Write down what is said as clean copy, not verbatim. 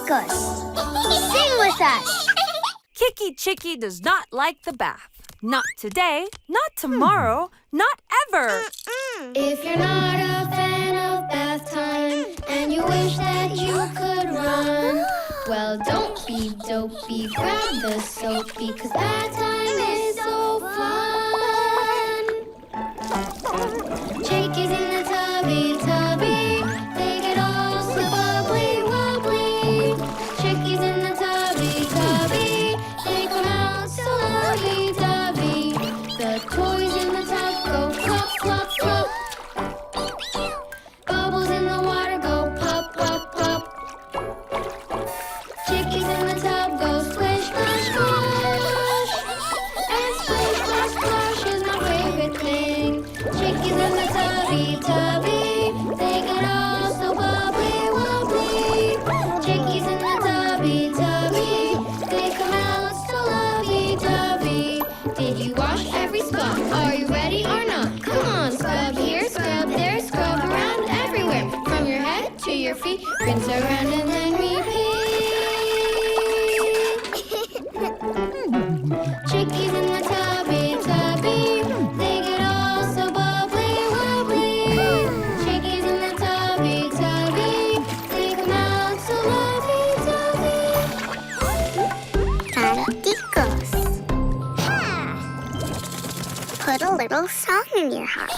Canticos. Sing with us. Kiki Chickie does not like the bath. Not today, not tomorrow, not ever. If you're not a fan of bath time and you wish that you could run, well, don't be dopey, grab the soapy, 'cause bath time is so fun. Chickies in the tubby, they get all so bubbly, wobbly. Chickies in the tubby, they come out so lovey-dovey. The toys in the tub go flop, flop, flop. Bubbles in the water go pop, pop, pop. Chickies in the tub go splish, splash, splash. And splish, splash, splash is my favorite thing. Chickies in the tubby, they get all so bubbly, wobbly. Chickies in the tubby, they come out so lovey-dovey. Did you wash every spot? Are you ready or not? Come on, scrub here, scrub there, scrub around everywhere. From your head to your feet, rinse around and then repeat. Chickies in the tubby, they get all so bubbly, wobbly. Chickies in the tubby, they come out so lovey-dovey. Canticos. Put a little song in your heart.